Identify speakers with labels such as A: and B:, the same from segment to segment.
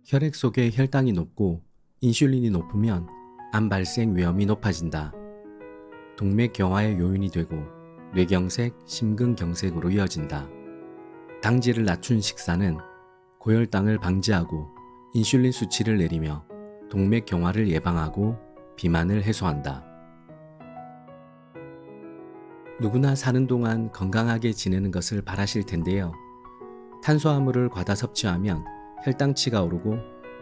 A: 혈액 속의 혈당이 높고 인슐린이 높으면 암 발생 위험이 높아진다. 동맥경화의 요인이 되고 뇌경색, 심근경색으로 이어진다. 당질을 낮춘 식사는 고혈당을 방지하고 인슐린 수치를 내리며 동맥경화를 예방하고 비만을 해소한다. 누구나 사는 동안 건강하게 지내는 것을 바라실 텐데요. 탄수화물을 과다 섭취하면 혈당치가 오르고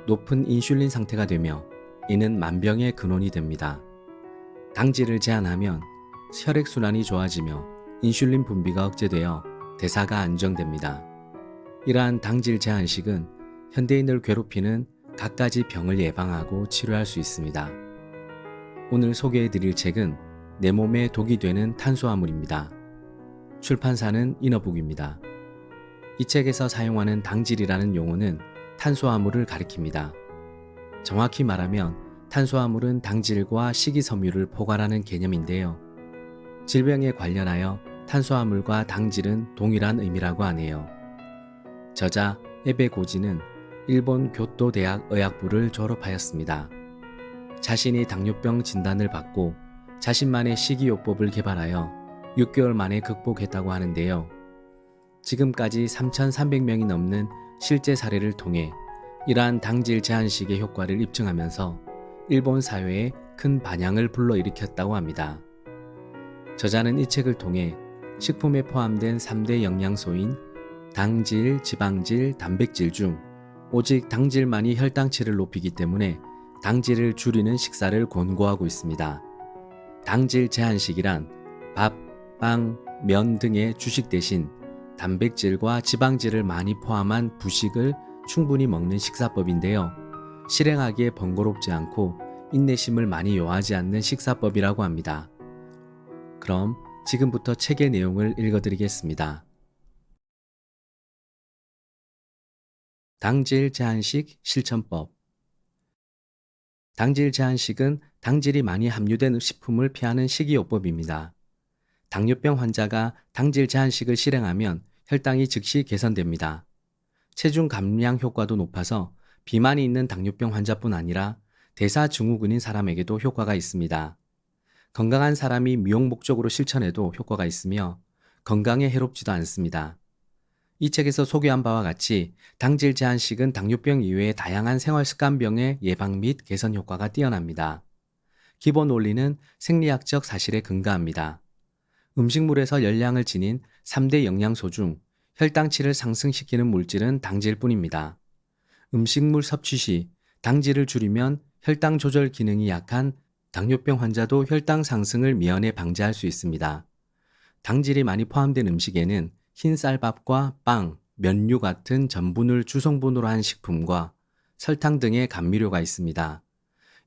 A: 높은 인슐린 상태가 되며 이는 만병의 근원이 됩니다. 당질을 제한하면 혈액순환이 좋아지며 인슐린 분비가 억제되어 대사가 안정됩니다. 이러한 당질 제한식은 현대인을 괴롭히는 갖가지 병을 예방하고 치료할 수 있습니다. 오늘 소개해드릴 책은 내 몸에 독이 되는 탄수화물입니다. 출판사는 이너북입니다. 이 책에서 사용하는 당질이라는 용어는 탄수화물을 가리킵니다. 정확히 말하면 탄수화물은 당질과 식이섬유를 포괄하는 개념인데요. 질병에 관련하여 탄수화물과 당질은 동일한 의미라고 하네요. 저자 에베 고지는 일본 교토대학 의학부를 졸업하였습니다. 자신이 당뇨병 진단을 받고 자신만의 식이요법을 개발하여 6개월 만에 극복했다고 하는데요. 지금까지 3,300명이 넘는 실제 사례를 통해 이러한 당질 제한식의 효과를 입증하면서 일본 사회에 큰 반향을 불러일으켰다고 합니다. 저자는 이 책을 통해 식품에 포함된 3대 영양소인 당질, 지방질, 단백질 중 오직 당질만이 혈당치를 높이기 때문에 당질을 줄이는 식사를 권고하고 있습니다. 당질 제한식이란 밥, 빵, 면 등의 주식 대신 단백질과 지방질을 많이 포함한 부식을 충분히 먹는 식사법인데요. 실행하기에 번거롭지 않고 인내심을 많이 요하지 않는 식사법이라고 합니다. 그럼 지금부터 책의 내용을 읽어드리겠습니다. 당질 제한식 실천법. 당질 제한식은 당질이 많이 함유된 식품을 피하는 식이요법입니다. 당뇨병 환자가 당질 제한식을 실행하면 혈당이 즉시 개선됩니다. 체중 감량 효과도 높아서 비만이 있는 당뇨병 환자뿐 아니라 대사증후군인 사람에게도 효과가 있습니다. 건강한 사람이 미용 목적으로 실천해도 효과가 있으며 건강에 해롭지도 않습니다. 이 책에서 소개한 바와 같이 당질 제한식은 당뇨병 이외의 다양한 생활습관병의 예방 및 개선 효과가 뛰어납니다. 기본 원리는 생리학적 사실에 근거합니다. 음식물에서 열량을 지닌 3대 영양소 중 혈당치를 상승시키는 물질은 당질뿐입니다. 음식물 섭취 시 당질을 줄이면 혈당 조절 기능이 약한 당뇨병 환자도 혈당 상승을 미연에 방지할 수 있습니다. 당질이 많이 포함된 음식에는 흰 쌀밥과 빵, 면류 같은 전분을 주성분으로 한 식품과 설탕 등의 감미료가 있습니다.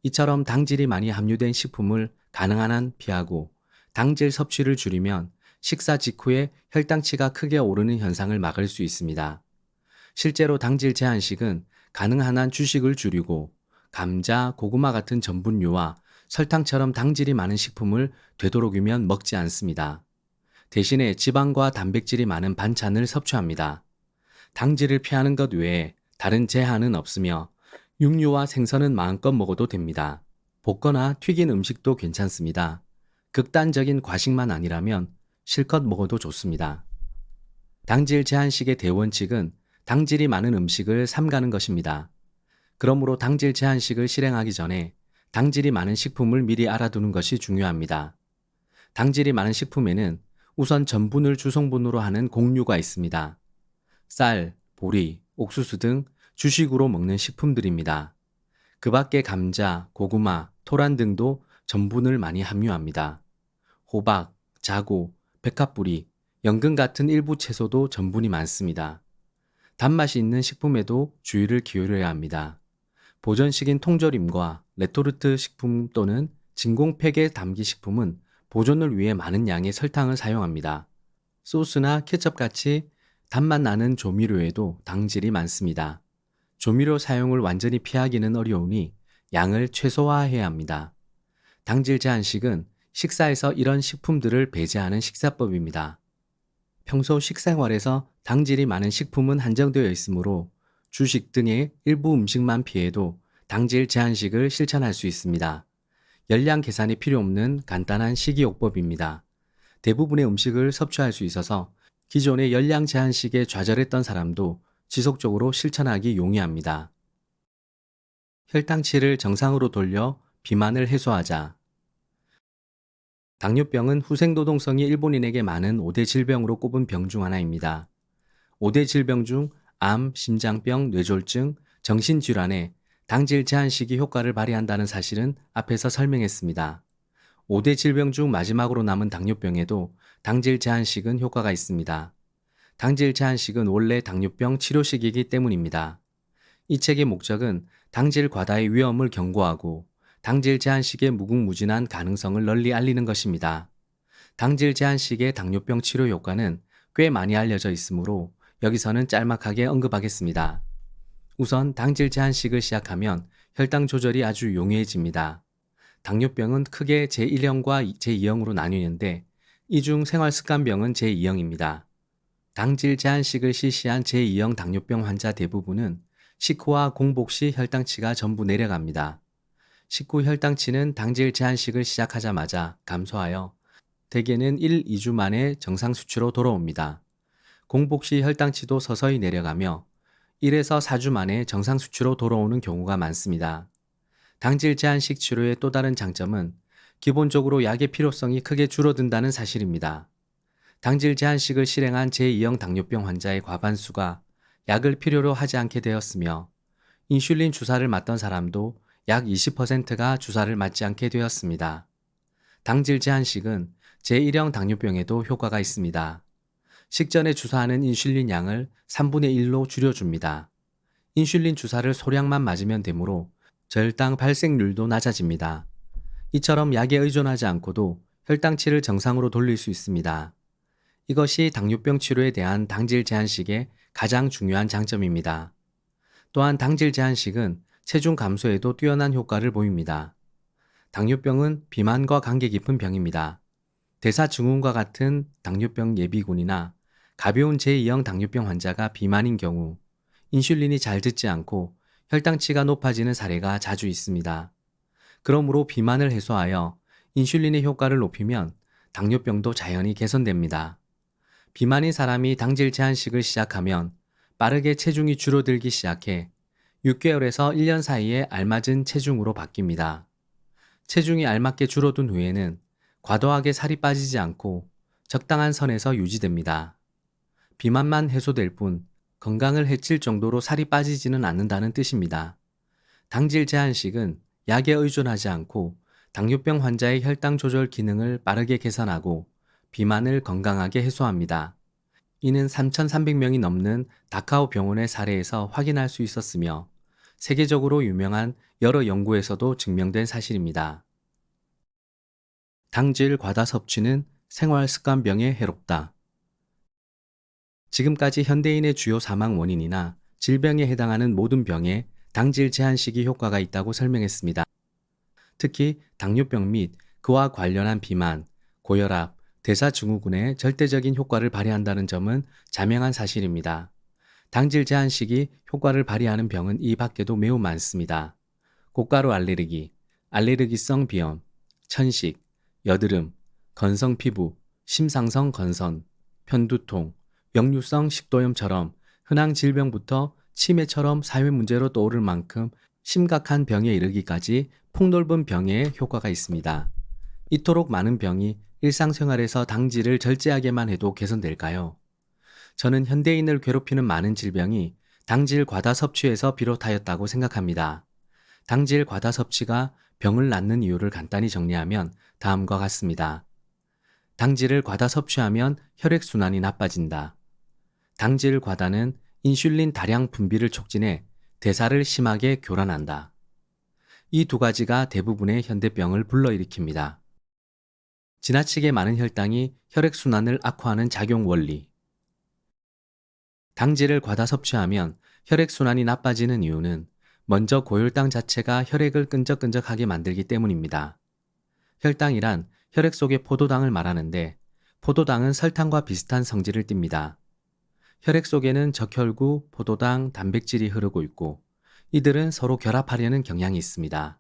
A: 이처럼 당질이 많이 함유된 식품을 가능한 한 피하고 당질 섭취를 줄이면 식사 직후에 혈당치가 크게 오르는 현상을 막을 수 있습니다. 실제로 당질 제한식은 가능한 한 주식을 줄이고 감자, 고구마 같은 전분류와 설탕처럼 당질이 많은 식품을 되도록이면 먹지 않습니다. 대신에 지방과 단백질이 많은 반찬을 섭취합니다. 당질을 피하는 것 외에 다른 제한은 없으며 육류와 생선은 마음껏 먹어도 됩니다. 볶거나 튀긴 음식도 괜찮습니다. 극단적인 과식만 아니라면 실컷 먹어도 좋습니다. 당질 제한식의 대원칙은 당질이 많은 음식을 삼가는 것입니다. 그러므로 당질 제한식을 실행하기 전에 당질이 많은 식품을 미리 알아두는 것이 중요합니다. 당질이 많은 식품에는 우선 전분을 주성분으로 하는 곡류가 있습니다. 쌀, 보리, 옥수수 등 주식으로 먹는 식품들입니다. 그 밖에 감자, 고구마, 토란 등도 전분을 많이 함유합니다. 호박, 자고, 백합뿌리, 연근 같은 일부 채소도 전분이 많습니다. 단맛이 있는 식품에도 주의를 기울여야 합니다. 보존식인 통조림과 레토르트 식품 또는 진공팩에 담긴 식품은 보존을 위해 많은 양의 설탕을 사용합니다. 소스나 케첩같이 단맛 나는 조미료에도 당질이 많습니다. 조미료 사용을 완전히 피하기는 어려우니 양을 최소화해야 합니다. 당질 제한식은 식사에서 이런 식품들을 배제하는 식사법입니다. 평소 식생활에서 당질이 많은 식품은 한정되어 있으므로 주식 등의 일부 음식만 피해도 당질 제한식을 실천할 수 있습니다. 열량 계산이 필요 없는 간단한 식이요법입니다. 대부분의 음식을 섭취할 수 있어서 기존의 열량 제한식에 좌절했던 사람도 지속적으로 실천하기 용이합니다. 혈당치를 정상으로 돌려 비만을 해소하자. 당뇨병은 후생노동성이 일본인에게 많은 5대 질병으로 꼽은 병 중 하나입니다. 5대 질병 중 암, 심장병, 뇌졸중, 정신질환에 당질 제한식이 효과를 발휘한다는 사실은 앞에서 설명했습니다. 5대 질병 중 마지막으로 남은 당뇨병에도 당질 제한식은 효과가 있습니다. 당질 제한식은 원래 당뇨병 치료식이기 때문입니다. 이 책의 목적은 당질 과다의 위험을 경고하고 당질 제한식의 무궁무진한 가능성을 널리 알리는 것입니다. 당질 제한식의 당뇨병 치료 효과는 꽤 많이 알려져 있으므로 여기서는 짤막하게 언급하겠습니다. 우선 당질 제한식을 시작하면 혈당 조절이 아주 용이해집니다. 당뇨병은 크게 제1형과 제2형으로 나뉘는데 이 중 생활습관병은 제2형입니다. 당질 제한식을 실시한 제2형 당뇨병 환자 대부분은 식후와 공복 시 혈당치가 전부 내려갑니다. 식후 혈당치는 당질 제한식을 시작하자마자 감소하여 대개는 1, 2주 만에 정상 수치로 돌아옵니다. 공복 시 혈당치도 서서히 내려가며 1에서 4주 만에 정상 수치로 돌아오는 경우가 많습니다. 당질 제한식 치료의 또 다른 장점은 기본적으로 약의 필요성이 크게 줄어든다는 사실입니다. 당질 제한식을 실행한 제2형 당뇨병 환자의 과반수가 약을 필요로 하지 않게 되었으며 인슐린 주사를 맞던 사람도 약 20%가 주사를 맞지 않게 되었습니다. 당질 제한식은 제1형 당뇨병에도 효과가 있습니다. 식전에 주사하는 인슐린 양을 3분의 1로 줄여줍니다. 인슐린 주사를 소량만 맞으면 되므로 저혈당 발생률도 낮아집니다. 이처럼 약에 의존하지 않고도 혈당치를 정상으로 돌릴 수 있습니다. 이것이 당뇨병 치료에 대한 당질 제한식의 가장 중요한 장점입니다. 또한 당질 제한식은 체중 감소에도 뛰어난 효과를 보입니다. 당뇨병은 비만과 관계 깊은 병입니다. 대사증후군과 같은 당뇨병 예비군이나 가벼운 제2형 당뇨병 환자가 비만인 경우 인슐린이 잘 듣지 않고 혈당치가 높아지는 사례가 자주 있습니다. 그러므로 비만을 해소하여 인슐린의 효과를 높이면 당뇨병도 자연히 개선됩니다. 비만인 사람이 당질 제한식을 시작하면 빠르게 체중이 줄어들기 시작해 6개월에서 1년 사이에 알맞은 체중으로 바뀝니다. 체중이 알맞게 줄어든 후에는 과도하게 살이 빠지지 않고 적당한 선에서 유지됩니다. 비만만 해소될 뿐 건강을 해칠 정도로 살이 빠지지는 않는다는 뜻입니다. 당질 제한식은 약에 의존하지 않고 당뇨병 환자의 혈당 조절 기능을 빠르게 개선하고 비만을 건강하게 해소합니다. 이는 3,300명이 넘는 다카오 병원의 사례에서 확인할 수 있었으며 세계적으로 유명한 여러 연구에서도 증명된 사실입니다. 당질 과다 섭취는 생활 습관병에 해롭다. 지금까지 현대인의 주요 사망 원인이나 질병에 해당하는 모든 병에 당질 제한식이 효과가 있다고 설명했습니다. 특히 당뇨병 및 그와 관련한 비만, 고혈압, 대사증후군에 절대적인 효과를 발휘한다는 점은 자명한 사실입니다. 당질 제한식이 효과를 발휘하는 병은 이 밖에도 매우 많습니다. 고가루 알레르기, 알레르기성 비염, 천식, 여드름, 건성 피부, 심상성 건선, 편두통, 역류성 식도염처럼 흔한 질병부터 치매처럼 사회 문제로 떠오를 만큼 심각한 병에 이르기까지 폭넓은 병에 효과가 있습니다. 이토록 많은 병이 일상생활에서 당질을 절제하게만 해도 개선될까요? 저는 현대인을 괴롭히는 많은 질병이 당질 과다 섭취에서 비롯하였다고 생각합니다. 당질 과다 섭취가 병을 낳는 이유를 간단히 정리하면 다음과 같습니다. 당질을 과다 섭취하면 혈액순환이 나빠진다. 당질 과다는 인슐린 다량 분비를 촉진해 대사를 심하게 교란한다. 이 두 가지가 대부분의 현대병을 불러일으킵니다. 지나치게 많은 혈당이 혈액순환을 악화하는 작용 원리. 당질을 과다 섭취하면 혈액순환이 나빠지는 이유는 먼저 고혈당 자체가 혈액을 끈적끈적하게 만들기 때문입니다. 혈당이란 혈액 속의 포도당을 말하는데 포도당은 설탕과 비슷한 성질을 띱니다. 혈액 속에는 적혈구, 포도당, 단백질이 흐르고 있고 이들은 서로 결합하려는 경향이 있습니다.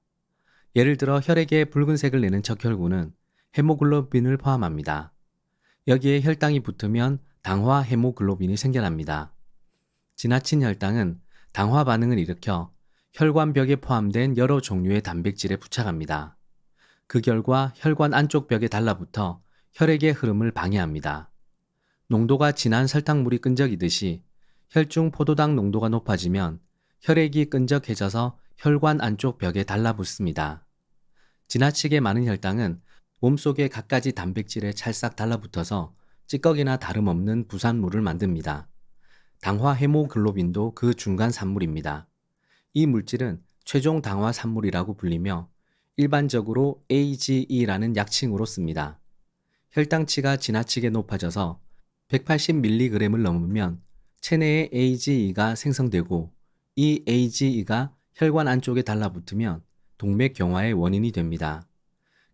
A: 예를 들어 혈액에 붉은색을 내는 적혈구는 헤모글로빈을 포함합니다. 여기에 혈당이 붙으면 당화 헤모글로빈이 생겨납니다. 지나친 혈당은 당화 반응을 일으켜 혈관벽에 포함된 여러 종류의 단백질에 부착합니다. 그 결과 혈관 안쪽 벽에 달라붙어 혈액의 흐름을 방해합니다. 농도가 진한 설탕물이 끈적이듯이 혈중 포도당 농도가 높아지면 혈액이 끈적해져서 혈관 안쪽 벽에 달라붙습니다. 지나치게 많은 혈당은 몸속의 갖가지 단백질에 찰싹 달라붙어서 찌꺼기나 다름없는 부산물을 만듭니다. 당화 헤모글로빈도 그 중간 산물입니다. 이 물질은 최종 당화 산물이라고 불리며 일반적으로 AGE라는 약칭으로 씁니다. 혈당치가 지나치게 높아져서 180mg을 넘으면 체내에 AGE가 생성되고 이 AGE가 혈관 안쪽에 달라붙으면 동맥경화의 원인이 됩니다.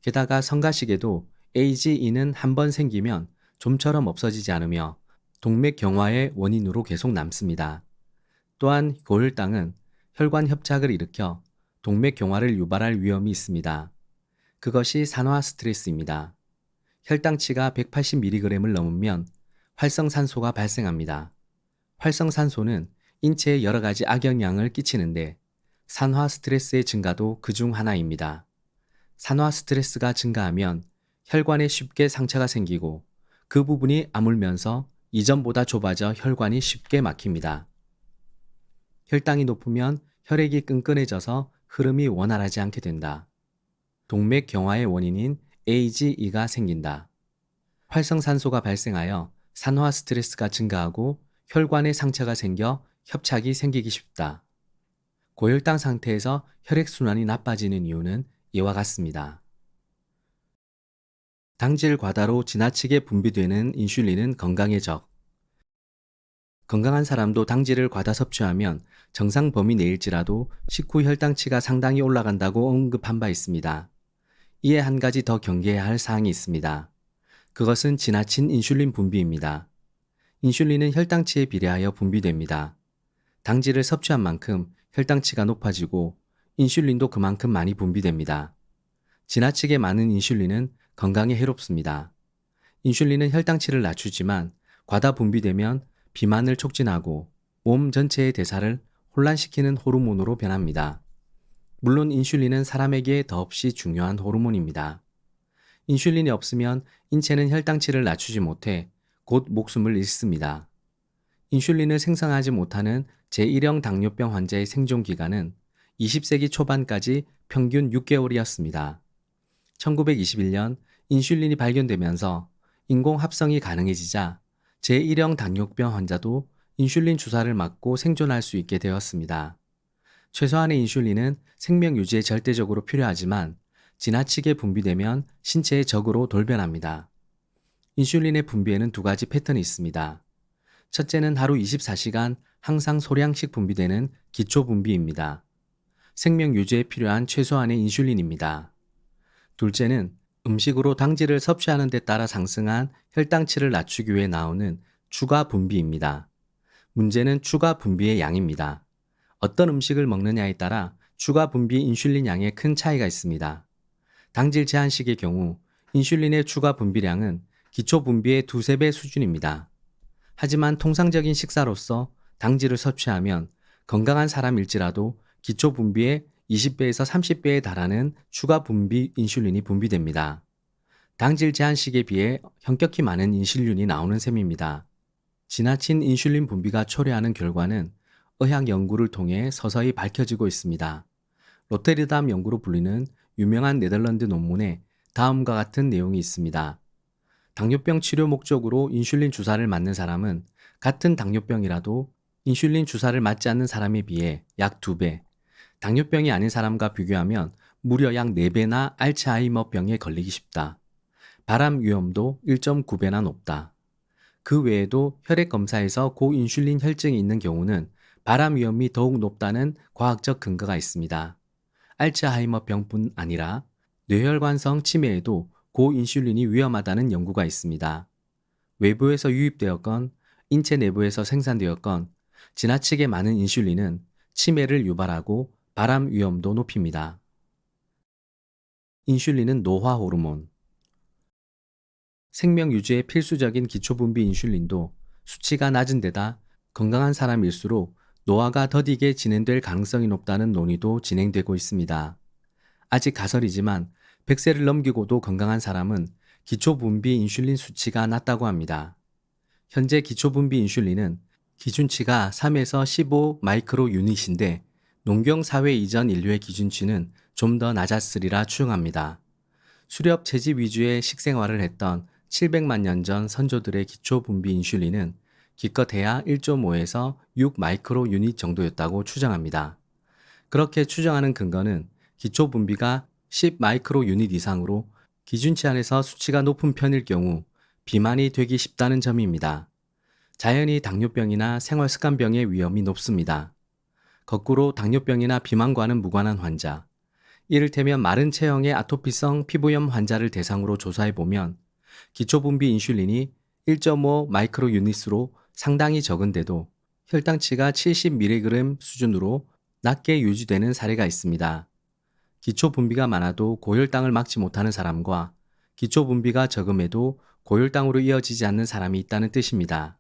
A: 게다가 성가시게도 AGE는 한 번 생기면 좀처럼 없어지지 않으며 동맥경화의 원인으로 계속 남습니다. 또한 고혈당은 혈관 협착을 일으켜 동맥경화를 유발할 위험이 있습니다. 그것이 산화 스트레스입니다. 혈당치가 180mg을 넘으면 활성산소가 발생합니다. 활성산소는 인체에 여러 가지 악영향을 끼치는데 산화 스트레스의 증가도 그중 하나입니다. 산화 스트레스가 증가하면 혈관에 쉽게 상처가 생기고 그 부분이 아물면서 이전보다 좁아져 혈관이 쉽게 막힙니다. 혈당이 높으면 혈액이 끈끈해져서 흐름이 원활하지 않게 된다. 동맥경화의 원인인 AGE가 생긴다. 활성산소가 발생하여 산화 스트레스가 증가하고 혈관에 상처가 생겨 협착이 생기기 쉽다. 고혈당 상태에서 혈액순환이 나빠지는 이유는 이와 같습니다. 당질 과다로 지나치게 분비되는 인슐린은 건강에 적. 건강한 사람도 당질을 과다 섭취하면 정상 범위 내일지라도 식후 혈당치가 상당히 올라간다고 언급한 바 있습니다. 이에 한 가지 더 경계해야 할 사항이 있습니다. 그것은 지나친 인슐린 분비입니다. 인슐린은 혈당치에 비례하여 분비됩니다. 당질을 섭취한 만큼 혈당치가 높아지고 인슐린도 그만큼 많이 분비됩니다. 지나치게 많은 인슐린은 건강에 해롭습니다. 인슐린은 혈당치를 낮추지만 과다 분비되면 비만을 촉진하고 몸 전체의 대사를 혼란시키는 호르몬으로 변합니다. 물론 인슐린은 사람에게 더없이 중요한 호르몬입니다. 인슐린이 없으면 인체는 혈당치를 낮추지 못해 곧 목숨을 잃습니다. 인슐린을 생성하지 못하는 제1형 당뇨병 환자의 생존 기간은 20세기 초반까지 평균 6개월이었습니다. 1921년 인슐린이 발견되면서 인공 합성이 가능해지자 제1형 당뇨병 환자도 인슐린 주사를 맞고 생존할 수 있게 되었습니다. 최소한의 인슐린은 생명 유지에 절대적으로 필요하지만 지나치게 분비되면 신체의 적으로 돌변합니다. 인슐린의 분비에는 두 가지 패턴이 있습니다. 첫째는 하루 24시간 항상 소량씩 분비되는 기초 분비입니다. 생명 유지에 필요한 최소한의 인슐린입니다. 둘째는 음식으로 당질을 섭취하는 데 따라 상승한 혈당치를 낮추기 위해 나오는 추가 분비입니다. 문제는 추가 분비의 양입니다. 어떤 음식을 먹느냐에 따라 추가 분비 인슐린 양에 큰 차이가 있습니다. 당질 제한식의 경우 인슐린의 추가 분비량은 기초 분비의 2~3배 수준입니다. 하지만 통상적인 식사로서 당질을 섭취하면 건강한 사람일지라도 기초 분비의 20배에서 30배에 달하는 추가 분비 인슐린이 분비됩니다. 당질 제한식에 비해 현격히 많은 인슐린이 나오는 셈입니다. 지나친 인슐린 분비가 초래하는 결과는 의학 연구를 통해 서서히 밝혀지고 있습니다. 로테르담 연구로 불리는 유명한 네덜란드 논문에 다음과 같은 내용이 있습니다. 당뇨병 치료 목적으로 인슐린 주사를 맞는 사람은 같은 당뇨병이라도 인슐린 주사를 맞지 않는 사람에 비해 약 2배, 당뇨병이 아닌 사람과 비교하면 무려 약 4배나 알츠하이머병에 걸리기 쉽다. 발암 위험도 1.9배나 높다. 그 외에도 혈액 검사에서 고인슐린 혈증이 있는 경우는 발암 위험이 더욱 높다는 과학적 근거가 있습니다. 알츠하이머병뿐 아니라 뇌혈관성 치매에도 고인슐린이 위험하다는 연구가 있습니다. 외부에서 유입되었건 인체 내부에서 생산되었건 지나치게 많은 인슐린은 치매를 유발하고 발암 위험도 높입니다. 인슐린은 노화 호르몬. 생명 유지에 필수적인 기초분비 인슐린도 수치가 낮은 데다 건강한 사람일수록 노화가 더디게 진행될 가능성이 높다는 논의도 진행되고 있습니다. 아직 가설이지만 100세를 넘기고도 건강한 사람은 기초분비 인슐린 수치가 낮다고 합니다. 현재 기초분비 인슐린은 기준치가 3에서 15 마이크로 유닛인데 농경 사회 이전 인류의 기준치는 좀 더 낮았으리라 추정합니다. 수렵 채집 위주의 식생활을 했던 700만 년 전 선조들의 기초분비 인슐린은 기껏해야 1.5에서 6 마이크로 유닛 정도였다고 추정합니다. 그렇게 추정하는 근거는 기초분비가 10 마이크로 유닛 이상으로 기준치 안에서 수치가 높은 편일 경우 비만이 되기 쉽다는 점입니다. 자연히 당뇨병이나 생활습관병의 위험이 높습니다. 거꾸로 당뇨병이나 비만과는 무관한 환자, 이를테면 마른 체형의 아토피성 피부염 환자를 대상으로 조사해보면 기초분비 인슐린이 1.5 마이크로 유닛으로 상당히 적은데도 혈당치가 70mg 수준으로 낮게 유지되는 사례가 있습니다. 기초분비가 많아도 고혈당을 막지 못하는 사람과 기초분비가 적음에도 고혈당으로 이어지지 않는 사람이 있다는 뜻입니다.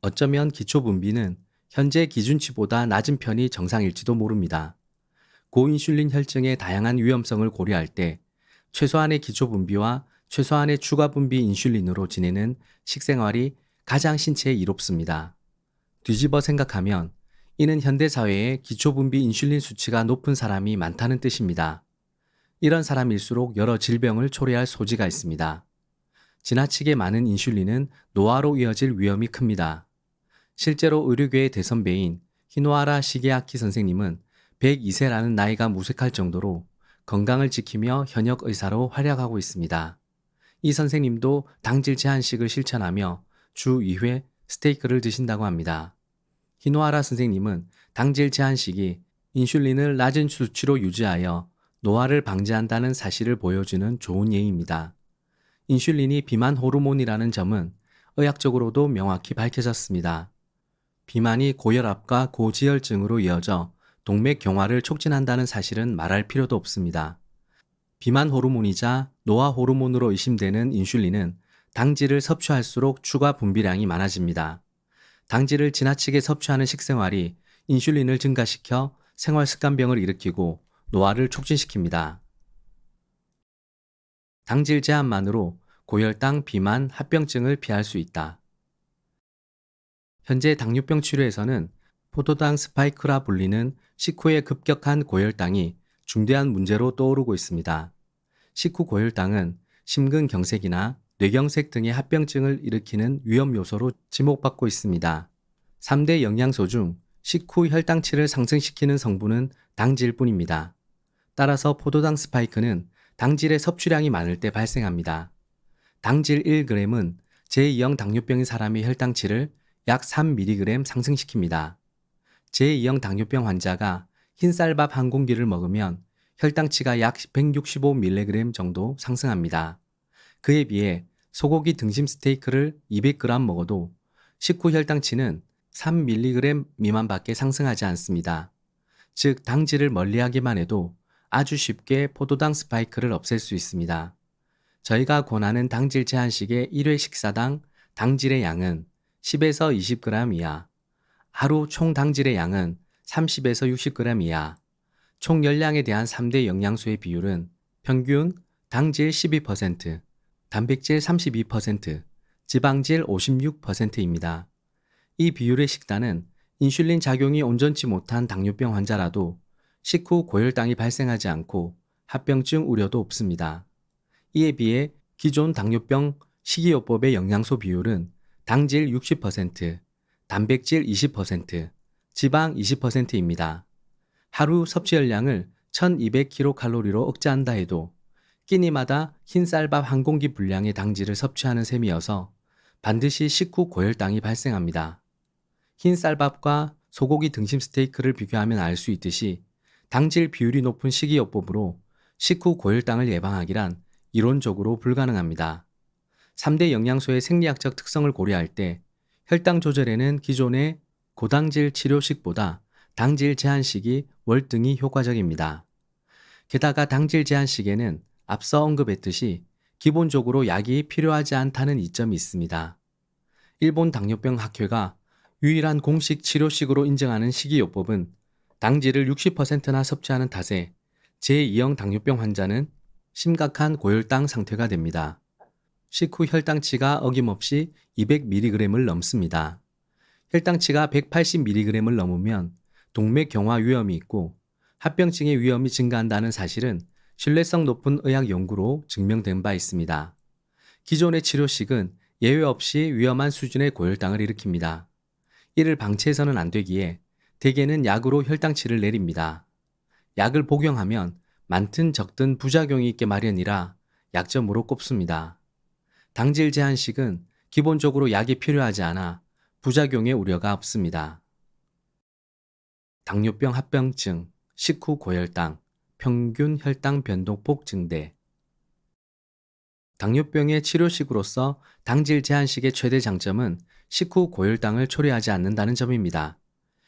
A: 어쩌면 기초분비는 현재 기준치보다 낮은 편이 정상일지도 모릅니다. 고인슐린 혈증의 다양한 위험성을 고려할 때 최소한의 기초분비와 최소한의 추가분비 인슐린으로 지내는 식생활이 가장 신체에 이롭습니다. 뒤집어 생각하면 이는 현대사회에 기초분비 인슐린 수치가 높은 사람이 많다는 뜻입니다. 이런 사람일수록 여러 질병을 초래할 소지가 있습니다. 지나치게 많은 인슐린은 노화로 이어질 위험이 큽니다. 실제로 의료계의 대선배인 히노하라 시게아키 선생님은 102세라는 나이가 무색할 정도로 건강을 지키며 현역 의사로 활약하고 있습니다. 이 선생님도 당질 제한식을 실천하며 주 2회 스테이크를 드신다고 합니다. 히노하라 선생님은 당질 제한식이 인슐린을 낮은 수치로 유지하여 노화를 방지한다는 사실을 보여주는 좋은 예입니다. 인슐린이 비만 호르몬이라는 점은 의학적으로도 명확히 밝혀졌습니다. 비만이 고혈압과 고지혈증으로 이어져 동맥 경화를 촉진한다는 사실은 말할 필요도 없습니다. 비만 호르몬이자 노화 호르몬으로 의심되는 인슐린은 당질을 섭취할수록 추가 분비량이 많아집니다. 당질을 지나치게 섭취하는 식생활이 인슐린을 증가시켜 생활습관병을 일으키고 노화를 촉진시킵니다. 당질 제한만으로 고혈당, 비만, 합병증을 피할 수 있다. 현재 당뇨병 치료에서는 포도당 스파이크라 불리는 식후의 급격한 고혈당이 중대한 문제로 떠오르고 있습니다. 식후 고혈당은 심근경색이나 뇌경색 등의 합병증을 일으키는 위험 요소로 지목받고 있습니다. 3대 영양소 중 식후 혈당치를 상승시키는 성분은 당질 뿐입니다. 따라서 포도당 스파이크는 당질의 섭취량이 많을 때 발생합니다. 당질 1g은 제2형 당뇨병인 사람의 혈당치를 약 3mg 상승시킵니다. 제2형 당뇨병 환자가 흰쌀밥 한 공기를 먹으면 혈당치가 약 165mg 정도 상승합니다. 그에 비해 소고기 등심 스테이크를 200g 먹어도 식후 혈당치는 3mg 미만밖에 상승하지 않습니다. 즉 당질을 멀리하기만 해도 아주 쉽게 포도당 스파이크를 없앨 수 있습니다. 저희가 권하는 당질 제한식의 1회 식사당 당질의 양은 10에서 20g 이하, 하루 총 당질의 양은 30에서 60g 이하, 총 열량에 대한 3대 영양소의 비율은 평균 당질 12%, 단백질 32%, 지방질 56%입니다. 이 비율의 식단은 인슐린 작용이 온전치 못한 당뇨병 환자라도 식후 고혈당이 발생하지 않고 합병증 우려도 없습니다. 이에 비해 기존 당뇨병 식이요법의 영양소 비율은 당질 60%, 단백질 20%, 지방 20%입니다. 하루 섭취 열량을 1200kcal로 억제한다 해도 끼니마다 흰쌀밥 한 공기 분량의 당질을 섭취하는 셈이어서 반드시 식후 고혈당이 발생합니다. 흰쌀밥과 소고기 등심 스테이크를 비교하면 알 수 있듯이 당질 비율이 높은 식이요법으로 식후 고혈당을 예방하기란 이론적으로 불가능합니다. 3대 영양소의 생리학적 특성을 고려할 때 혈당 조절에는 기존의 고당질 치료식보다 당질 제한식이 월등히 효과적입니다. 게다가 당질 제한식에는 앞서 언급했듯이 기본적으로 약이 필요하지 않다는 이점이 있습니다. 일본 당뇨병 학회가 유일한 공식 치료식으로 인정하는 식이요법은 당질을 60%나 섭취하는 탓에 제2형 당뇨병 환자는 심각한 고혈당 상태가 됩니다. 식후 혈당치가 어김없이 200mg을 넘습니다. 혈당치가 180mg을 넘으면 동맥 경화 위험이 있고 합병증의 위험이 증가한다는 사실은 신뢰성 높은 의학 연구로 증명된 바 있습니다. 기존의 치료식은 예외 없이 위험한 수준의 고혈당을 일으킵니다. 이를 방치해서는 안 되기에 대개는 약으로 혈당치를 내립니다. 약을 복용하면 많든 적든 부작용이 있게 마련이라 약점으로 꼽습니다. 당질 제한식은 기본적으로 약이 필요하지 않아 부작용의 우려가 없습니다. 당뇨병 합병증, 식후 고혈당, 평균 혈당 변동폭 증대. 당뇨병의 치료식으로서 당질 제한식의 최대 장점은 식후 고혈당을 초래하지 않는다는 점입니다.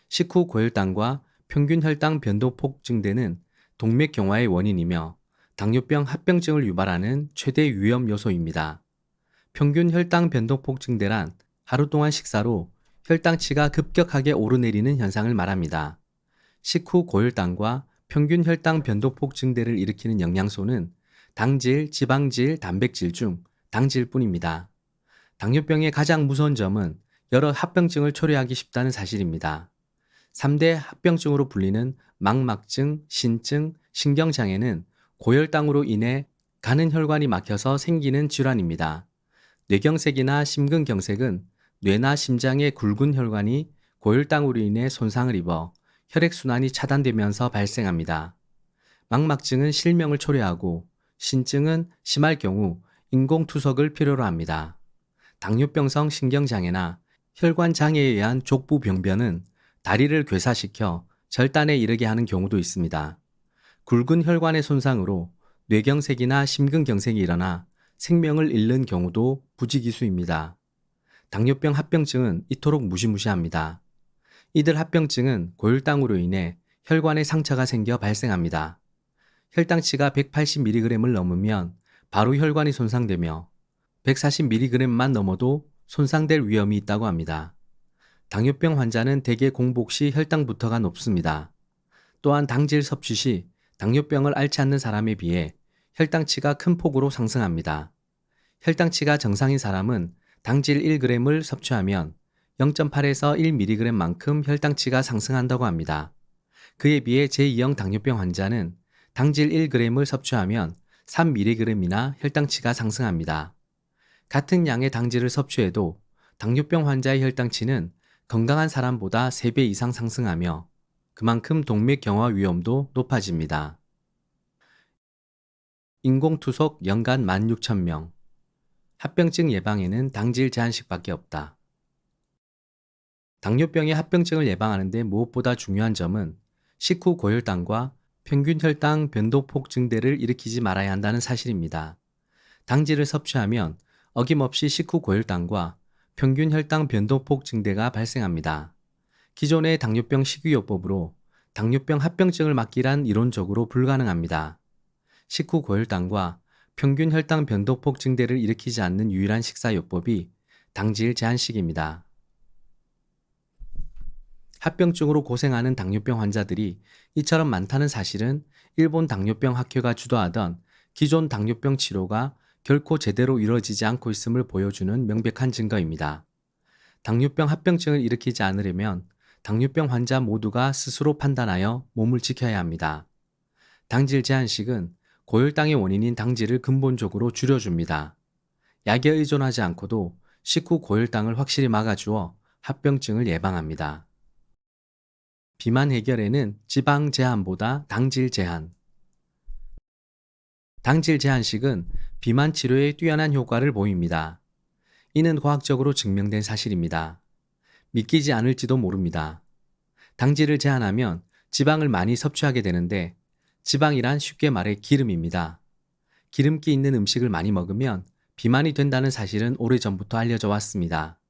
A: 식후 고혈당과 평균 혈당 변동폭 증대는 동맥 경화의 원인이며 당뇨병 합병증을 유발하는 최대 위험 요소입니다. 평균 혈당 변동폭 증대란 하루 동안 식사로 혈당치가 급격하게 오르내리는 현상을 말합니다. 식후 고혈당과 평균 혈당 변동폭 증대를 일으키는 영양소는 당질, 지방질, 단백질 중 당질뿐입니다. 당뇨병의 가장 무서운 점은 여러 합병증을 초래하기 쉽다는 사실입니다. 3대 합병증으로 불리는 망막증, 신증, 신경장애는 고혈당으로 인해 가는 혈관이 막혀서 생기는 질환입니다. 뇌경색이나 심근경색은 뇌나 심장의 굵은 혈관이 고혈당으로 인해 손상을 입어 혈액순환이 차단되면서 발생합니다. 망막증은 실명을 초래하고 신증은 심할 경우 인공투석을 필요로 합니다. 당뇨병성 신경장애나 혈관장애에 의한 족부병변은 다리를 괴사시켜 절단에 이르게 하는 경우도 있습니다. 굵은 혈관의 손상으로 뇌경색이나 심근경색이 일어나 생명을 잃는 경우도 부지기수입니다. 당뇨병 합병증은 이토록 무시무시합니다. 이들 합병증은 고혈당으로 인해 혈관에 상처가 생겨 발생합니다. 혈당치가 180mg을 넘으면 바로 혈관이 손상되며 140mg만 넘어도 손상될 위험이 있다고 합니다. 당뇨병 환자는 대개 공복 시 혈당부터가 높습니다. 또한 당질 섭취 시 당뇨병을 앓지 않는 사람에 비해 혈당치가 큰 폭으로 상승합니다. 혈당치가 정상인 사람은 당질 1g을 섭취하면 0.8에서 1mg만큼 혈당치가 상승한다고 합니다. 그에 비해 제2형 당뇨병 환자는 당질 1g을 섭취하면 3mg이나 혈당치가 상승합니다. 같은 양의 당질을 섭취해도 당뇨병 환자의 혈당치는 건강한 사람보다 3배 이상 상승하며 그만큼 동맥 경화 위험도 높아집니다. 인공투석 연간 16,000명. 합병증 예방에는 당질 제한식밖에 없다. 당뇨병의 합병증을 예방하는 데 무엇보다 중요한 점은 식후 고혈당과 평균 혈당 변동폭 증대를 일으키지 말아야 한다는 사실입니다. 당질을 섭취하면 어김없이 식후 고혈당과 평균 혈당 변동폭 증대가 발생합니다. 기존의 당뇨병 식이요법으로 당뇨병 합병증을 막기란 이론적으로 불가능합니다. 식후 고혈당과 평균 혈당 변동폭 증대를 일으키지 않는 유일한 식사요법이 당질 제한식입니다. 합병증으로 고생하는 당뇨병 환자들이 이처럼 많다는 사실은 일본 당뇨병 학회가 주도하던 기존 당뇨병 치료가 결코 제대로 이루어지지 않고 있음을 보여주는 명백한 증거입니다. 당뇨병 합병증을 일으키지 않으려면 당뇨병 환자 모두가 스스로 판단하여 몸을 지켜야 합니다. 당질 제한식은 고혈당의 원인인 당질을 근본적으로 줄여줍니다. 약에 의존하지 않고도 식후 고혈당을 확실히 막아주어 합병증을 예방합니다. 비만 해결에는 지방 제한보다 당질 제한. 당질 제한식은 비만 치료에 뛰어난 효과를 보입니다. 이는 과학적으로 증명된 사실입니다. 믿기지 않을지도 모릅니다. 당질을 제한하면 지방을 많이 섭취하게 되는데 지방이란 쉽게 말해 기름입니다. 기름기 있는 음식을 많이 먹으면 비만이 된다는 사실은 오래전부터 알려져 왔습니다.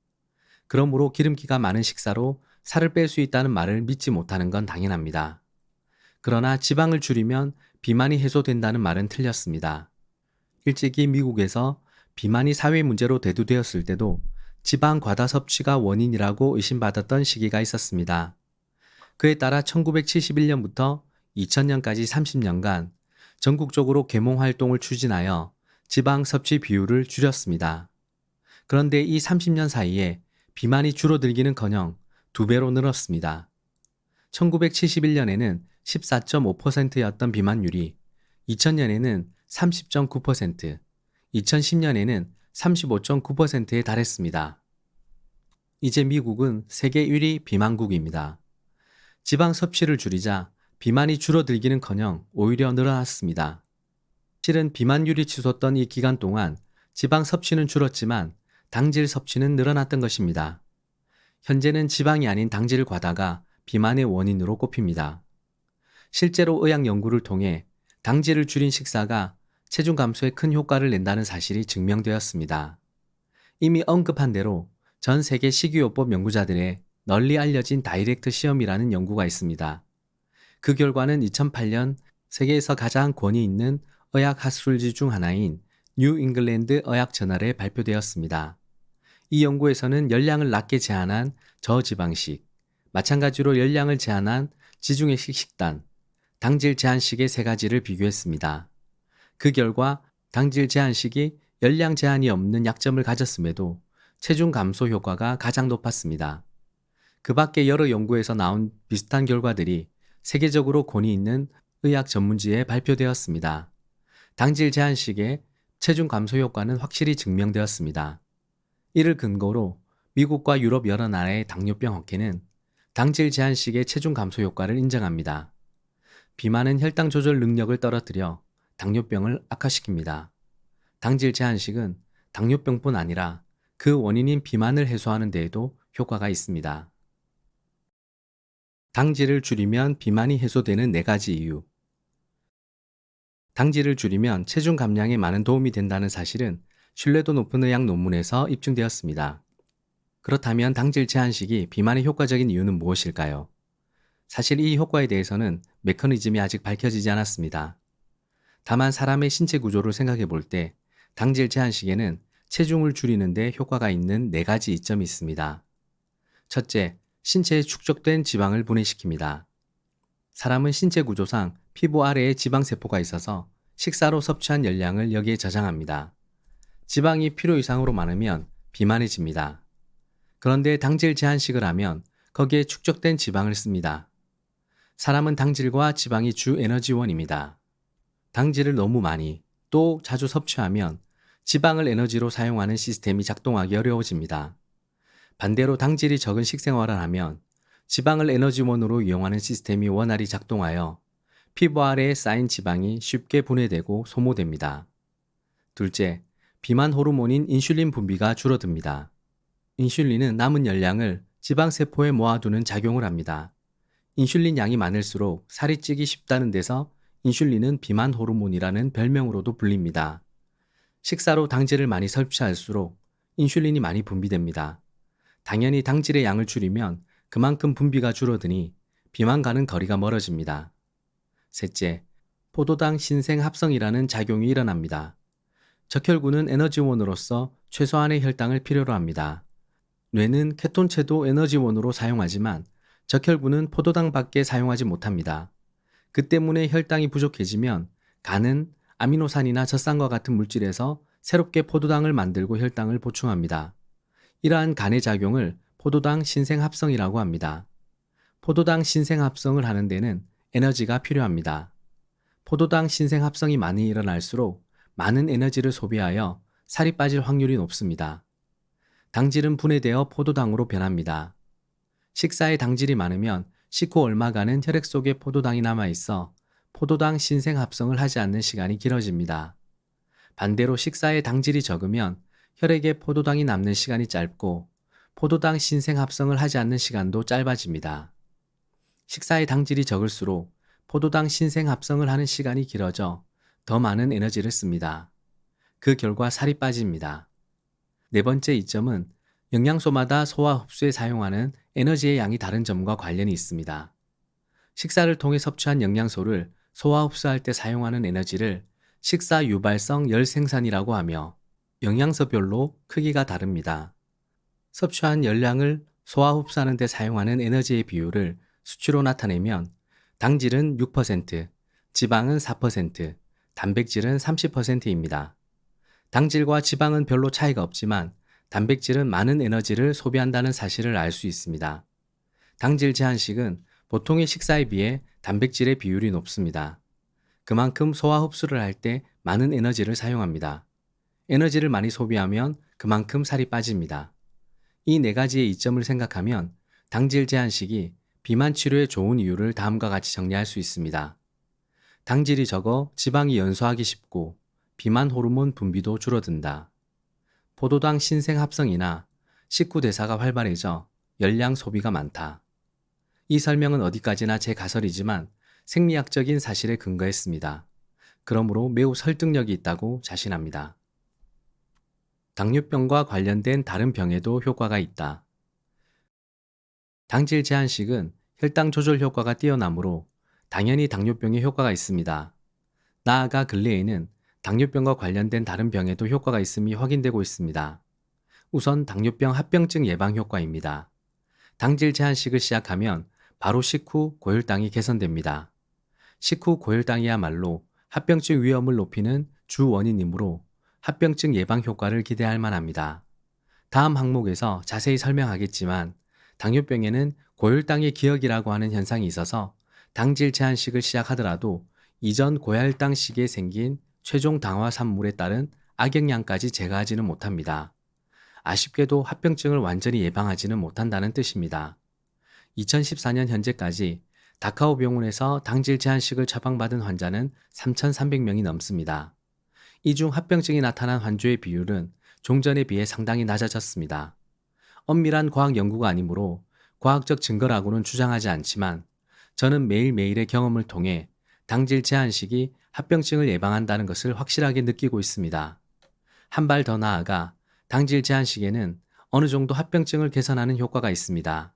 A: 그러므로 기름기가 많은 식사로 살을 뺄 수 있다는 말을 믿지 못하는 건 당연합니다. 그러나 지방을 줄이면 비만이 해소된다는 말은 틀렸습니다. 일찍이 미국에서 비만이 사회 문제로 대두되었을 때도 지방 과다 섭취가 원인이라고 의심받았던 시기가 있었습니다. 그에 따라 1971년부터 2000년까지 30년간 전국적으로 계몽 활동을 추진하여 지방 섭취 비율을 줄였습니다. 그런데 이 30년 사이에 비만이 줄어들기는커녕 2배로 늘었습니다. 1971년에는 14.5%였던 비만율이 2000년에는 30.9%, 2010년에는 35.9%에 달했습니다. 이제 미국은 세계 1위 비만국입니다. 지방 섭취를 줄이자 비만이 줄어들기는커녕 오히려 늘어났습니다. 실은 비만율이 치솟던 이 기간 동안 지방 섭취는 줄었지만 당질 섭취는 늘어났던 것입니다. 현재는 지방이 아닌 당질 과다가 비만의 원인으로 꼽힙니다. 실제로 의학 연구를 통해 당질을 줄인 식사가 체중 감소에 큰 효과를 낸다는 사실이 증명되었습니다. 이미 언급한 대로 전 세계 식이요법 연구자들의 널리 알려진 다이렉트 시험이라는 연구가 있습니다. 그 결과는 2008년 세계에서 가장 권위 있는 의학 학술지 중 하나인 뉴 잉글랜드 의학 저널에 발표되었습니다. 이 연구에서는 열량을 낮게 제한한 저지방식, 마찬가지로 열량을 제한한 지중해식 식단, 당질 제한식의 세 가지를 비교했습니다. 그 결과 당질 제한식이 열량 제한이 없는 약점을 가졌음에도 체중 감소 효과가 가장 높았습니다. 그 밖에 여러 연구에서 나온 비슷한 결과들이 세계적으로 권위 있는 의학 전문지에 발표되었습니다. 당질 제한식의 체중 감소 효과는 확실히 증명되었습니다. 이를 근거로 미국과 유럽 여러 나라의 당뇨병 학회는 당질 제한식의 체중 감소 효과를 인정합니다. 비만은 혈당 조절 능력을 떨어뜨려 당뇨병을 악화시킵니다. 당질 제한식은 당뇨병뿐 아니라 그 원인인 비만을 해소하는 데에도 효과가 있습니다. 당질을 줄이면 비만이 해소되는 4가지 이유. 당질을 줄이면 체중 감량에 많은 도움이 된다는 사실은 신뢰도 높은 의학 논문에서 입증되었습니다. 그렇다면 당질 제한식이 비만에 효과적인 이유는 무엇일까요? 사실 이 효과에 대해서는 메커니즘이 아직 밝혀지지 않았습니다. 다만 사람의 신체 구조를 생각해 볼 때 당질 제한식에는 체중을 줄이는 데 효과가 있는 4가지 이점이 있습니다. 첫째, 신체에 축적된 지방을 분해시킵니다. 사람은 신체 구조상 피부 아래에 지방세포가 있어서 식사로 섭취한 열량을 여기에 저장합니다. 지방이 필요 이상으로 많으면 비만해집니다. 그런데 당질 제한식을 하면 거기에 축적된 지방을 씁니다. 사람은 당질과 지방이 주 에너지원입니다. 당질을 너무 많이 또 자주 섭취하면 지방을 에너지로 사용하는 시스템이 작동하기 어려워집니다. 반대로 당질이 적은 식생활을 하면 지방을 에너지원으로 이용하는 시스템이 원활히 작동하여 피부 아래에 쌓인 지방이 쉽게 분해되고 소모됩니다. 둘째, 비만 호르몬인 인슐린 분비가 줄어듭니다. 인슐린은 남은 열량을 지방세포에 모아두는 작용을 합니다. 인슐린 양이 많을수록 살이 찌기 쉽다는 데서 인슐린은 비만 호르몬이라는 별명으로도 불립니다. 식사로 당질을 많이 섭취할수록 인슐린이 많이 분비됩니다. 당연히 당질의 양을 줄이면 그만큼 분비가 줄어드니 비만과는 거리가 멀어집니다. 셋째, 포도당 신생 합성이라는 작용이 일어납니다. 적혈구는 에너지원으로서 최소한의 혈당을 필요로 합니다. 뇌는 케톤체도 에너지원으로 사용하지만 적혈구는 포도당밖에 사용하지 못합니다. 그 때문에 혈당이 부족해지면 간은 아미노산이나 젖산과 같은 물질에서 새롭게 포도당을 만들고 혈당을 보충합니다. 이러한 간의 작용을 포도당 신생합성이라고 합니다. 포도당 신생합성을 하는 데는 에너지가 필요합니다. 포도당 신생합성이 많이 일어날수록 많은 에너지를 소비하여 살이 빠질 확률이 높습니다. 당질은 분해되어 포도당으로 변합니다. 식사에 당질이 많으면 식후 얼마간은 혈액 속에 포도당이 남아있어 포도당 신생합성을 하지 않는 시간이 길어집니다. 반대로 식사에 당질이 적으면 혈액에 포도당이 남는 시간이 짧고 포도당 신생합성을 하지 않는 시간도 짧아집니다. 식사에 당질이 적을수록 포도당 신생합성을 하는 시간이 길어져 더 많은 에너지를 씁니다. 그 결과 살이 빠집니다. 네 번째 이점은 영양소마다 소화 흡수에 사용하는 에너지의 양이 다른 점과 관련이 있습니다. 식사를 통해 섭취한 영양소를 소화 흡수할 때 사용하는 에너지를 식사 유발성 열 생산이라고 하며 영양소별로 크기가 다릅니다. 섭취한 열량을 소화 흡수하는 데 사용하는 에너지의 비율을 수치로 나타내면 당질은 6%, 지방은 4%, 단백질은 30%입니다. 당질과 지방은 별로 차이가 없지만 단백질은 많은 에너지를 소비한다는 사실을 알 수 있습니다. 당질 제한식은 보통의 식사에 비해 단백질의 비율이 높습니다. 그만큼 소화 흡수를 할 때 많은 에너지를 사용합니다. 에너지를 많이 소비하면 그만큼 살이 빠집니다. 이 네 가지의 이점을 생각하면 당질 제한식이 비만 치료에 좋은 이유를 다음과 같이 정리할 수 있습니다. 당질이 적어 지방이 연소하기 쉽고 비만 호르몬 분비도 줄어든다. 포도당 신생 합성이나 식후 대사가 활발해져 열량 소비가 많다. 이 설명은 어디까지나 제 가설이지만 생리학적인 사실에 근거했습니다. 그러므로 매우 설득력이 있다고 자신합니다. 당뇨병과 관련된 다른 병에도 효과가 있다. 당질 제한식은 혈당 조절 효과가 뛰어나므로 당연히 당뇨병에 효과가 있습니다. 나아가 근래에는 당뇨병과 관련된 다른 병에도 효과가 있음이 확인되고 있습니다. 우선 당뇨병 합병증 예방 효과입니다. 당질 제한식을 시작하면 바로 식후 고혈당이 개선됩니다. 식후 고혈당이야말로 합병증 위험을 높이는 주 원인이므로 합병증 예방 효과를 기대할 만합니다. 다음 항목에서 자세히 설명하겠지만 당뇨병에는 고혈당의 기억이라고 하는 현상이 있어서 당질 제한식을 시작하더라도 이전 고혈당 시기에 생긴 최종 당화 산물에 따른 악영향까지 제거하지는 못합니다. 아쉽게도 합병증을 완전히 예방하지는 못한다는 뜻입니다. 2014년 현재까지 다카오 병원에서 당질 제한식을 처방받은 환자는 3,300명이 넘습니다. 이 중 합병증이 나타난 환자의 비율은 종전에 비해 상당히 낮아졌습니다. 엄밀한 과학 연구가 아니므로 과학적 증거라고는 주장하지 않지만 저는 매일매일의 경험을 통해 당질 제한식이 합병증을 예방한다는 것을 확실하게 느끼고 있습니다. 한 발 더 나아가 당질 제한식에는 어느 정도 합병증을 개선하는 효과가 있습니다.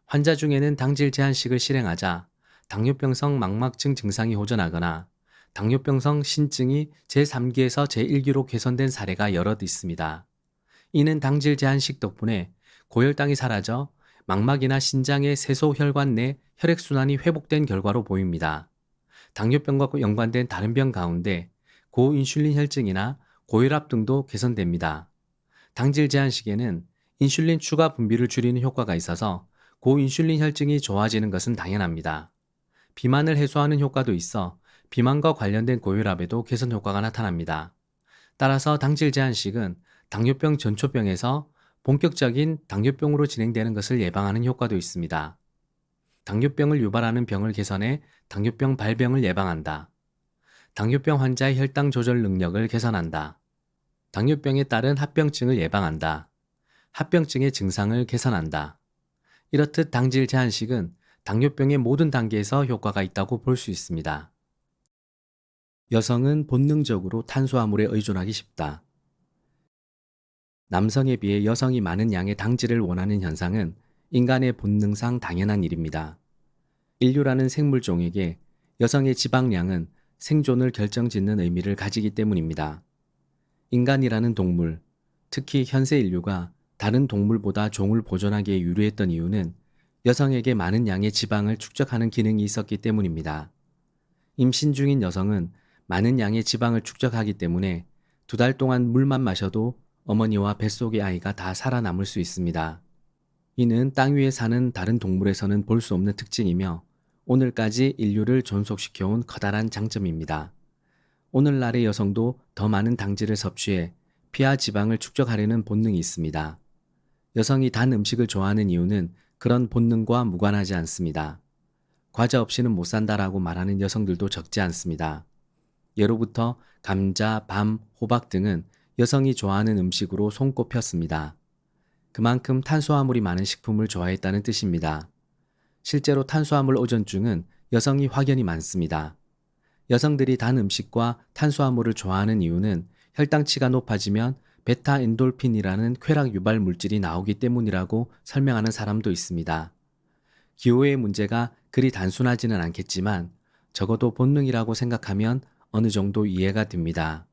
A: 환자 중에는 당질 제한식을 실행하자 당뇨병성 망막증 증상이 호전하거나 당뇨병성 신증이 제3기에서 제1기로 개선된 사례가 여럿 있습니다. 이는 당질 제한식 덕분에 고혈당이 사라져 망막이나 신장의 세소 혈관 내 혈액순환이 회복된 결과로 보입니다. 당뇨병과 연관된 다른 병 가운데 고인슐린 혈증이나 고혈압 등도 개선됩니다. 당질 제한식에는 인슐린 추가 분비를 줄이는 효과가 있어서 고인슐린 혈증이 좋아지는 것은 당연합니다. 비만을 해소하는 효과도 있어 비만과 관련된 고혈압에도 개선 효과가 나타납니다. 따라서 당질 제한식은 당뇨병 전초병에서 본격적인 당뇨병으로 진행되는 것을 예방하는 효과도 있습니다. 당뇨병을 유발하는 병을 개선해 당뇨병 발병을 예방한다. 당뇨병 환자의 혈당 조절 능력을 개선한다. 당뇨병에 따른 합병증을 예방한다. 합병증의 증상을 개선한다. 이렇듯 당질 제한식은 당뇨병의 모든 단계에서 효과가 있다고 볼 수 있습니다. 여성은 본능적으로 탄수화물에 의존하기 쉽다. 남성에 비해 여성이 많은 양의 당질을 원하는 현상은 인간의 본능상 당연한 일입니다. 인류라는 생물종에게 여성의 지방량은 생존을 결정짓는 의미를 가지기 때문입니다. 인간이라는 동물, 특히 현세 인류가 다른 동물보다 종을 보존하기에 유리했던 이유는 여성에게 많은 양의 지방을 축적하는 기능이 있었기 때문입니다. 임신 중인 여성은 많은 양의 지방을 축적하기 때문에 2달 동안 물만 마셔도 어머니와 뱃속의 아이가 다 살아남을 수 있습니다. 이는 땅 위에 사는 다른 동물에서는 볼 수 없는 특징이며 오늘까지 인류를 존속시켜온 커다란 장점입니다. 오늘날의 여성도 더 많은 당질을 섭취해 피와 지방을 축적하려는 본능이 있습니다. 여성이 단 음식을 좋아하는 이유는 그런 본능과 무관하지 않습니다. 과자 없이는 못 산다라고 말하는 여성들도 적지 않습니다. 예로부터 감자, 밤, 호박 등은 여성이 좋아하는 음식으로 손꼽혔습니다. 그만큼 탄수화물이 많은 식품을 좋아했다는 뜻입니다. 실제로 탄수화물 의존증은 여성이 확연히 많습니다. 여성들이 단 음식과 탄수화물을 좋아하는 이유는 혈당치가 높아지면 베타 엔돌핀이라는 쾌락 유발 물질이 나오기 때문이라고 설명하는 사람도 있습니다. 기호의 문제가 그리 단순하지는 않겠지만 적어도 본능이라고 생각하면 어느 정도 이해가 됩니다.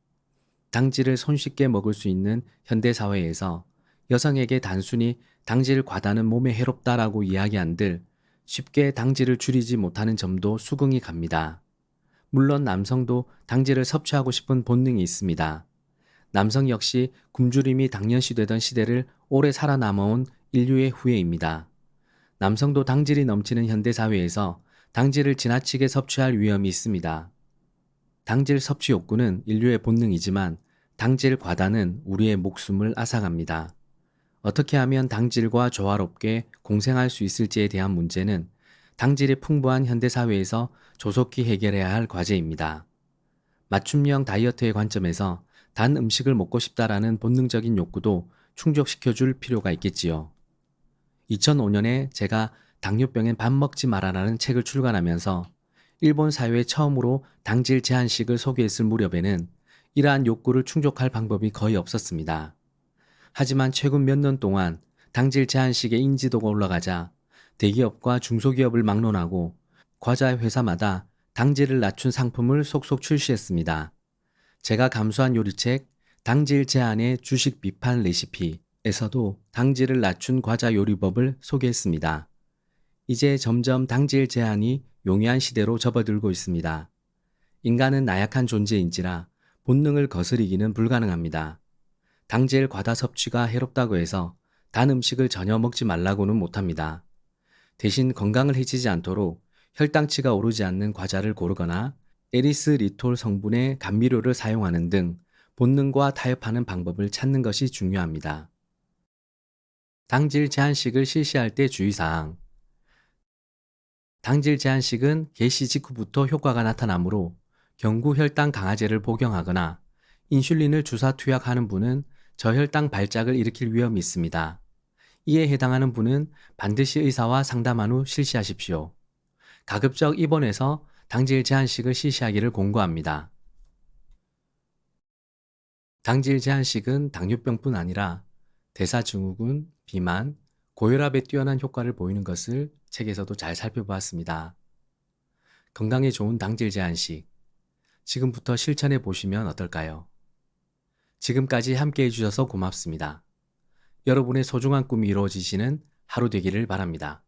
A: 당질을 손쉽게 먹을 수 있는 현대 사회에서 여성에게 단순히 당질 과다는 몸에 해롭다라고 이야기한들 쉽게 당질을 줄이지 못하는 점도 수긍이 갑니다. 물론 남성도 당질을 섭취하고 싶은 본능이 있습니다. 남성 역시 굶주림이 당연시되던 시대를 오래 살아남아온 인류의 후예입니다. 남성도 당질이 넘치는 현대 사회에서 당질을 지나치게 섭취할 위험이 있습니다. 당질 섭취 욕구는 인류의 본능이지만 당질 과다는 우리의 목숨을 앗아갑니다. 어떻게 하면 당질과 조화롭게 공생할 수 있을지에 대한 문제는 당질이 풍부한 현대 사회에서 조속히 해결해야 할 과제입니다. 맞춤형 다이어트의 관점에서 단 음식을 먹고 싶다라는 본능적인 욕구도 충족시켜줄 필요가 있겠지요. 2005년에 제가 당뇨병엔 밥 먹지 마라라는 책을 출간하면서 일본 사회에 처음으로 당질 제한식을 소개했을 무렵에는 이러한 욕구를 충족할 방법이 거의 없었습니다. 하지만 최근 몇 년 동안 당질 제한식의 인지도가 올라가자 대기업과 중소기업을 막론하고 과자 회사마다 당질을 낮춘 상품을 속속 출시했습니다. 제가 감수한 요리책 당질 제한의 주식 비판 레시피에서도 당질을 낮춘 과자 요리법을 소개했습니다. 이제 점점 당질 제한이 용이한 시대로 접어들고 있습니다. 인간은 나약한 존재인지라 본능을 거스르기는 불가능합니다. 당질 과다 섭취가 해롭다고 해서 단 음식을 전혀 먹지 말라고는 못합니다. 대신 건강을 해치지 않도록 혈당치가 오르지 않는 과자를 고르거나 에리스리톨 성분의 감미료를 사용하는 등 본능과 타협하는 방법을 찾는 것이 중요합니다. 당질 제한식을 실시할 때 주의사항. 당질 제한식은 개시 직후부터 효과가 나타나므로 경구 혈당 강화제를 복용하거나 인슐린을 주사 투약하는 분은 저혈당 발작을 일으킬 위험이 있습니다. 이에 해당하는 분은 반드시 의사와 상담한 후 실시하십시오. 가급적 입원해서 당질 제한식을 실시하기를 권고합니다. 당질 제한식은 당뇨병뿐 아니라 대사증후군, 비만, 고혈압에 뛰어난 효과를 보이는 것을 책에서도 잘 살펴보았습니다. 건강에 좋은 당질 제한식, 지금부터 실천해 보시면 어떨까요? 지금까지 함께 해주셔서 고맙습니다. 여러분의 소중한 꿈이 이루어지시는 하루 되기를 바랍니다.